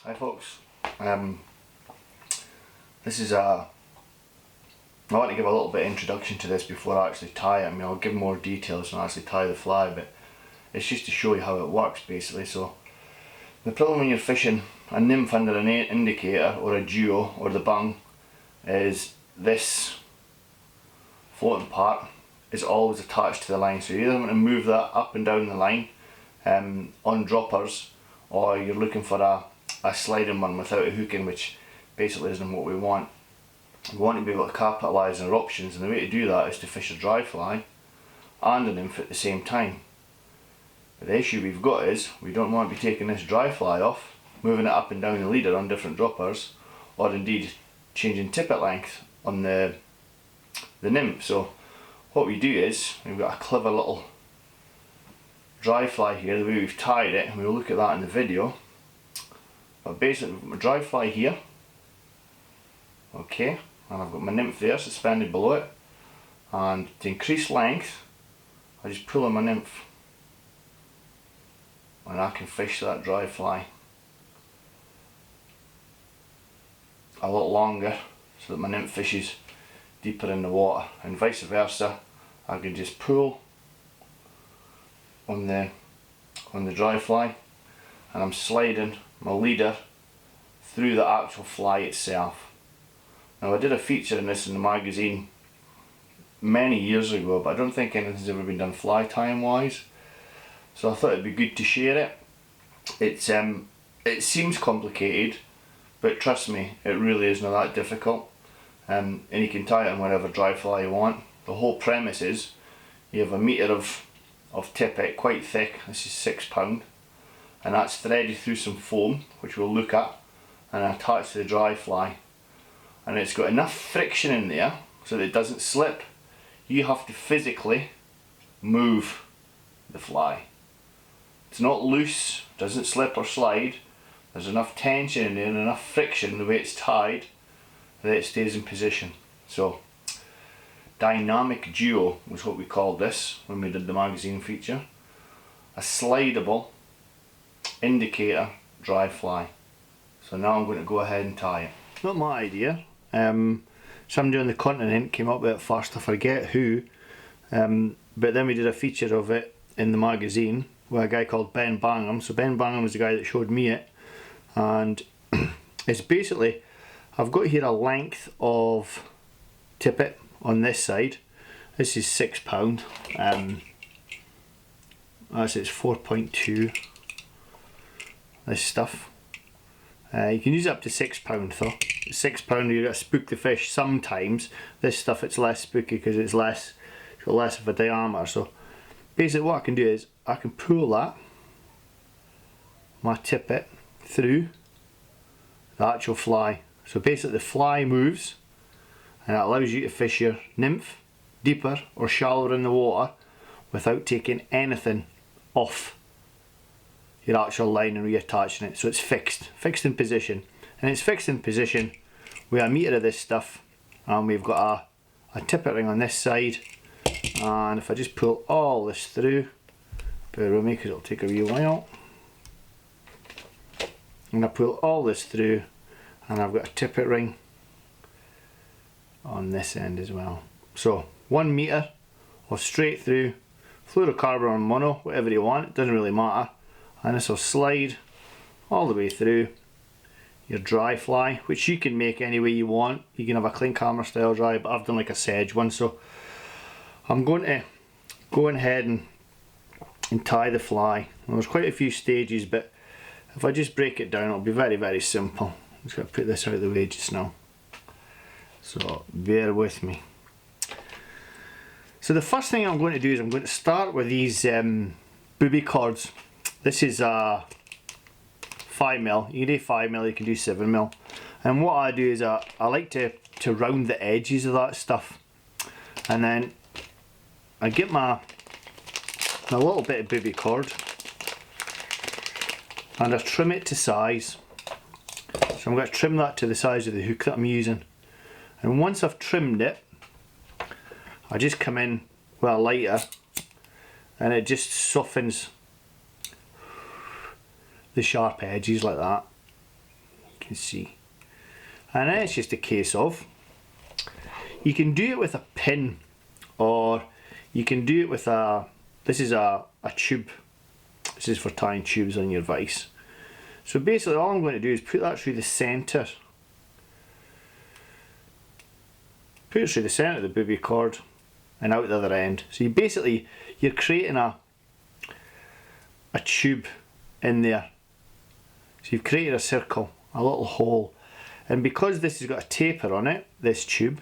Hi folks, this is I want to give a little bit of introduction to this before I actually tie it. I mean, I'll give more details when I actually tie the fly, but it's just to show you how it works basically. So the problem when you're fishing a nymph under an indicator or a duo or the bung is this floating part is always attached to the line. So you either want to move that up and down the line on droppers, or you're looking for a sliding one without a hook in, which basically isn't what we want. We want to be able to capitalise on our options, and the way to do that is to fish a dry fly and a nymph at the same time. But the issue we've got is we don't want to be taking this dry fly off, moving it up and down the leader on different droppers, or indeed changing tippet length on the nymph. So what we do is we've got a clever little dry fly here, the way we've tied it, and we'll look at that in the video. But basically we've got my dry fly here, okay, and I've got my nymph there suspended below it, and to increase length I just pull on my nymph and I can fish that dry fly a lot longer so that my nymph fishes deeper in the water, and vice versa. I can just pull on the dry fly and I'm sliding my leader through the actual fly itself. Now I did a feature in this in the magazine many years ago, but I don't think anything's ever been done fly tying wise, so I thought it'd be good to share it. It seems complicated, but trust me, it really is not that difficult, and you can tie it on whatever dry fly you want. The whole premise is you have a metre of tippet, quite thick, this is £6, and that's threaded through some foam, which we'll look at, and attached to the dry fly, and it's got enough friction in there so that it doesn't slip. You have to physically move the fly. It's not loose, doesn't slip or slide. There's enough tension in there and enough friction the way it's tied that it stays in position. So dynamic duo was what we called this when we did the magazine feature. A slidable indicator dry fly. So now I'm going to go ahead and tie it. Not my idea. Somebody on the continent came up with it first, I forget who, but then we did a feature of it in the magazine with a guy called Ben Bangham. So Ben Bangham was the guy that showed me it, and it's basically, I've got here a length of tippet on this side. This is £6. That's it's 4.2. This stuff. You can use it up to £6 though. £6 you're going to spook the fish sometimes. This stuff it's less spooky because it's got less of a diameter. So basically what I can do is I can pull that, my tippet, through the actual fly. So basically the fly moves and it allows you to fish your nymph deeper or shallower in the water without taking anything off your actual line and reattaching it. So it's fixed in position, and it's fixed in position with a metre of this stuff, and we've got a tippet ring on this side, and if I just pull all this through, bear with me because it'll take a wee while, and I pull all this through and I've got a tippet ring on this end as well. So 1 metre of straight through fluorocarbon or mono, whatever you want, it doesn't really matter, and this will slide all the way through your dry fly, which you can make any way you want. You can have a clean camera style dry, but I've done like a sedge one, so I'm going to go ahead and tie the fly. Well, there's quite a few stages, but if I just break it down it'll be very simple. I'm just going to put this out of the way just now, so bear with me. So the first thing I'm going to do is I'm going to start with these booby cords. This is a 5mm, you can do 5mm, you can do 7mm, and what I do is I like to round the edges of that stuff, and then I get my little bit of booby cord and I trim it to size. So I'm going to trim that to the size of the hook that I'm using, and once I've trimmed it I just come in with a lighter and it just softens the sharp edges like that. can see. And then it's just a case of, you can do it with a pin, or you can do it with this is a tube. This is for tying tubes on your vise. So basically all I'm going to do is put that through the centre. Put it through the centre of the booby cord and out the other end. So you're creating a tube in there. So you've created a circle, a little hole. And because this has got a taper on it, this tube,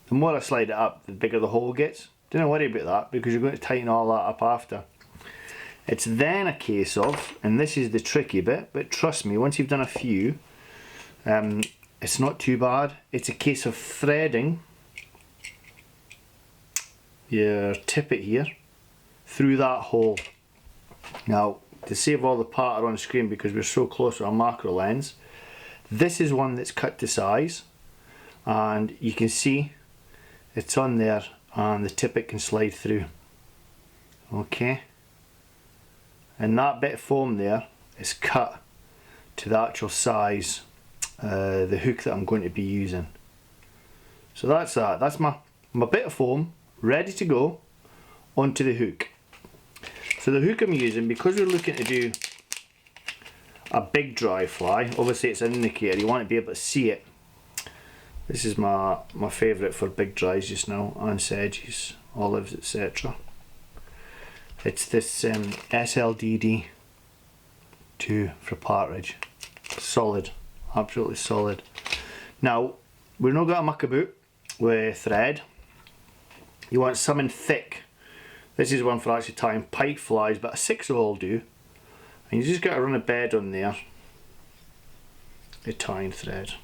the more I slide it up, the bigger the hole gets. Don't worry about that, because you're going to tighten all that up after. It's then a case of, and this is the tricky bit, but trust me, once you've done a few, it's not too bad. It's a case of threading your tippet here through that hole. Now, to save all the patter on screen, because we're so close to our macro lens, this is one that's cut to size, and you can see it's on there, and the tippet can slide through. Okay, and that bit of foam there is cut to the actual size, the hook that I'm going to be using. So that's that. That's my bit of foam ready to go onto the hook. So the hook I'm using, because we're looking to do a big dry fly, obviously it's an indicator, you want to be able to see it. This is my favourite for big dries just now, on sedges, olives, etc. It's this SLDD 2 for partridge. Solid, absolutely solid. Now, we're not going to muck about with thread. You want something thick. This is one for actually tying pipe flies, but a 6 will do. And you just got to run a bed on there, the tying thread.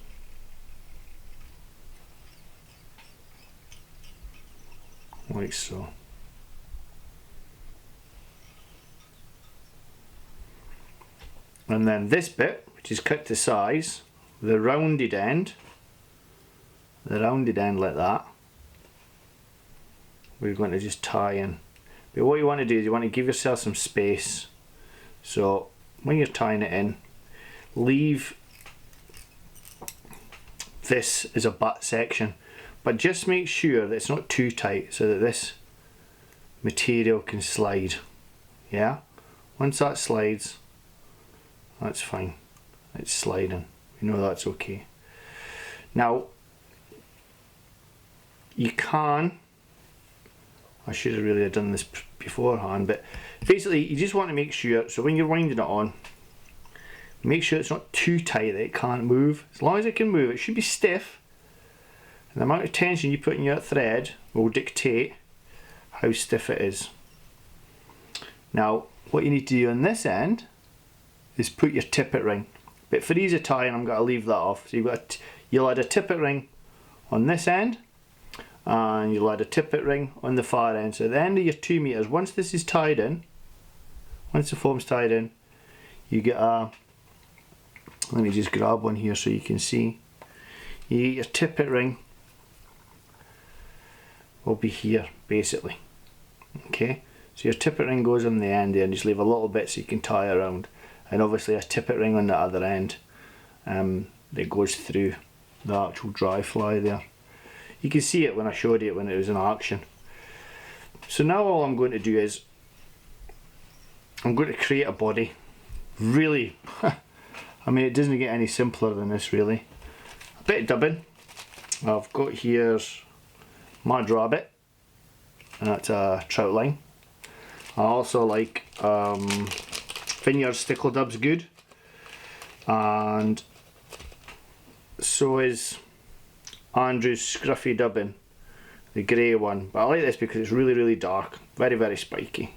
Like so. And then this bit, which is cut to size, the rounded end like that, we're going to just tie in. But what you want to do is you want to give yourself some space. So when you're tying it in, leave this as a butt section, but just make sure that it's not too tight so that this material can slide. Yeah, once that slides, that's fine, it's sliding, you know that's okay. Now you can, I should have really done this beforehand, but basically you just want to make sure, so when you're winding it on, make sure it's not too tight that it can't move. As long as it can move, it should be stiff, and the amount of tension you put in your thread will dictate how stiff it is. Now what you need to do on this end is put your tippet ring, but for ease of tying I'm going to leave that off. So you'll add a tippet ring on this end, and you'll add a tippet ring on the far end. So at the end of your 2 meters, once this is tied in, once the foam's tied in, you get a, let me just grab one here so you can see, you get your tippet ring will be here basically. Okay, so your tippet ring goes on the end there, and just leave a little bit so you can tie around, and obviously a tippet ring on the other end that goes through the actual dry fly there. You can see it when I showed you it when it was in action. So now all I'm going to do is I'm going to create a body. Really, I mean, it doesn't get any simpler than this really. A bit of dubbing. I've got here Mad Rabbit, and that's a trout line. I also like Vineyard Stickle Dub's good, and so is Andrew's Scruffy Dubbin, the grey one, but I like this because it's really, really dark, very, very spiky.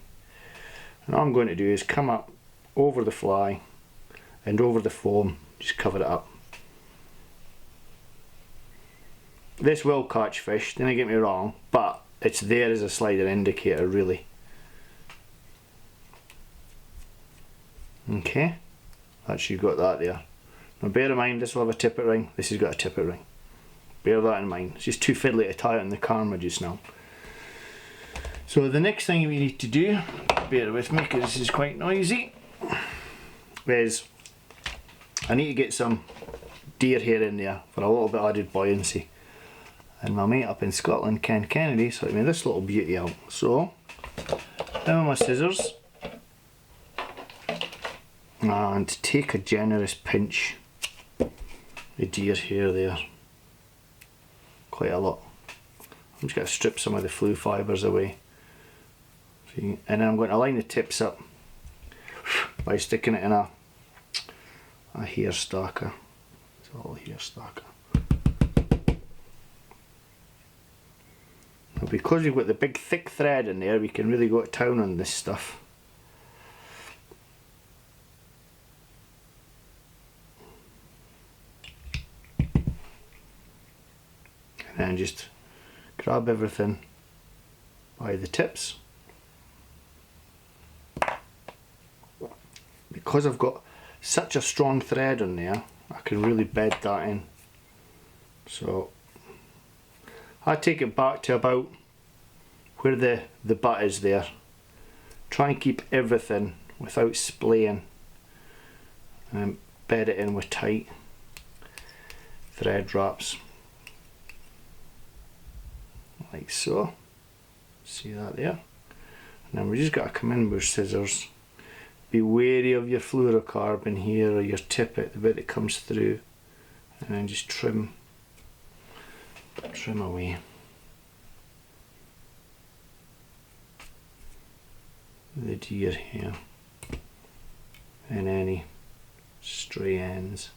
And all I'm going to do is come up over the fly and over the foam, just cover it up. This will catch fish, don't get me wrong, but it's there as a slider indicator really. Okay, that's, you've got that there. Now bear in mind, this will have a tippet ring, this has got a tippet ring. Bear that in mind. It's just too fiddly to tie it on the camera just now. So the next thing we need to do, bear with me because this is quite noisy, is I need to get some deer hair in there for a little bit added buoyancy. And my mate up in Scotland, Ken Kennedy, sorted me this little beauty out. So, down with my scissors, and take a generous pinch of deer hair there. Quite a lot. I'm just going to strip some of the flue fibres away. See? And then I'm going to line the tips up by sticking it in a hair stacker. It's a little hair stacker. Now because we've got the big thick thread in there, we can really go to town on this stuff. And then just grab everything by the tips. Because I've got such a strong thread on there, I can really bed that in. So I take it back to about where the butt is there. Try and keep everything without splaying, and bed it in with tight thread wraps. Like so. See that there? And then we just got to come in with scissors. Be wary of your fluorocarbon here, or your tippet, the bit that comes through, and then just trim away. The deer hair and any stray ends.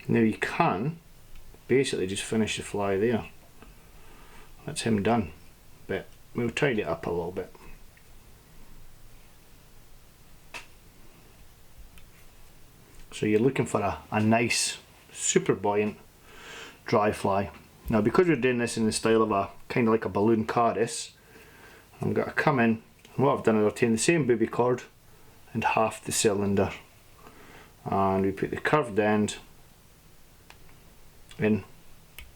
Now you can basically just finish the fly there. That's him done, but we'll tidy it up a little bit. So you're looking for a nice, super buoyant dry fly. Now because we're doing this in the style of a kind of like a balloon caddis, I'm going to come in, and what I've done is I've taken the same booby cord and half the cylinder, and we put the curved end in,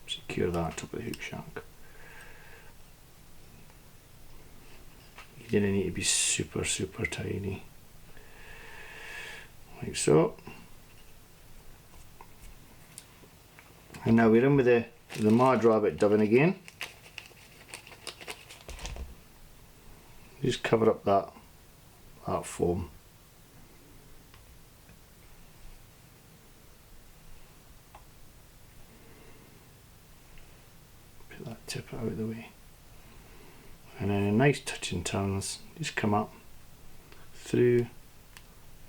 secure that top of the hook shank. You didn't need to be super tiny, like so. And now we're in with the Mad Rabbit dubbing again. Just cover up that foam. Put that tip out of the way. And then a nice touch and turns, just come up through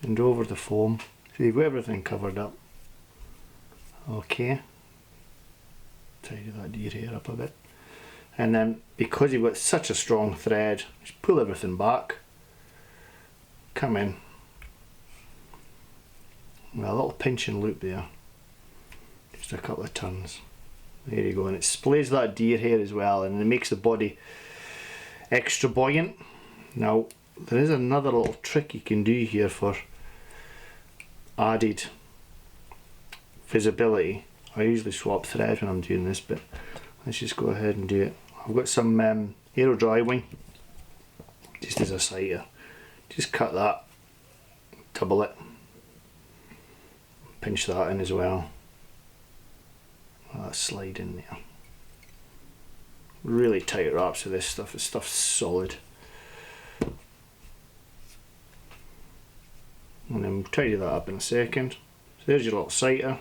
and over the foam. So you've got everything covered up. Okay. Tidy that deer hair up a bit. And then because you've got such a strong thread, just pull everything back. Come in. With a little pinch and loop there. Just a couple of turns. There you go, and it splays that deer hair as well, and it makes the body extra buoyant. Now there is another little trick you can do here for added visibility. I usually swap thread when I'm doing this, but let's just go ahead and do it. I've got some aero dry wing just as a sighter. Just cut that, double it, pinch that in as well. That slide in there. Really tight wraps with this stuff. This stuff's solid. And then we'll tidy that up in a second. So there's your little sighter.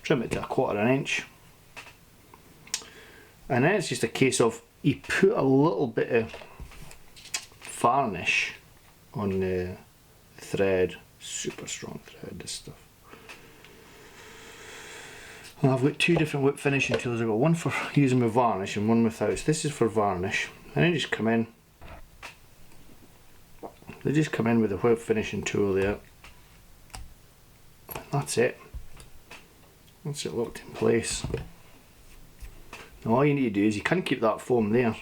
Trim it to 1/4 inch. And then it's just a case of you put a little bit of varnish on the thread. Super strong thread, this stuff. And I've got two different whip finishing tools. I've got one for using with varnish and one without. So this is for varnish. And then just come in. They just come in with a whip finishing tool there. And that's it. Once it locked in place. Now all you need to do is you can keep that foam there,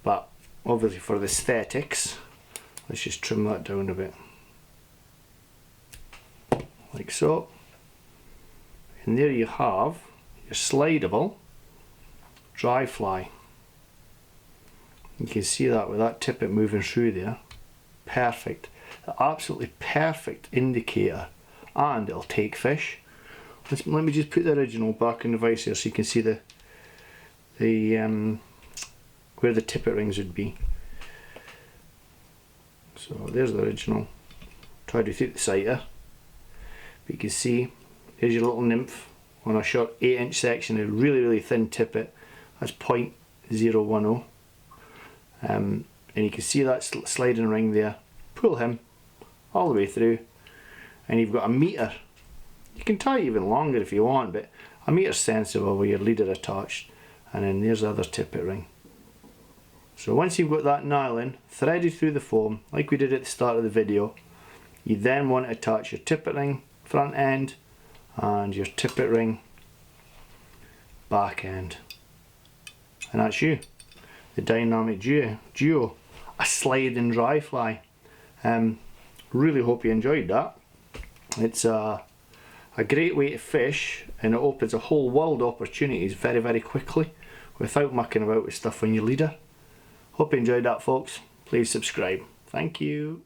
but obviously for the aesthetics, let's just trim that down a bit. Like so. And there you have your slidable dry fly. You can see that with that tippet moving through there. Perfect. Absolutely perfect indicator, and it'll take fish. Let me just put the original back in the vise here so you can see the where the tippet rings would be. So there's the original. Tried to take the sight there, but you can see there's your little nymph on a short 8-inch section, a really thin tippet. That's 0.010, and you can see that sliding ring there. Pull him all the way through, and you've got a meter. You can tie even longer if you want, but a meter's sensible with your leader attached. And then there's the other tippet ring. So once you've got that nylon threaded through the foam, like we did at the start of the video, you then want to attach your tippet ring front end and your tippet ring back end. And that's you, the dynamic duo, a slide and dry fly. Really hope you enjoyed that. It's a great way to fish, and it opens a whole world of opportunities very quickly without mucking about with stuff on your leader. Hope you enjoyed that, folks. Please subscribe. Thank you.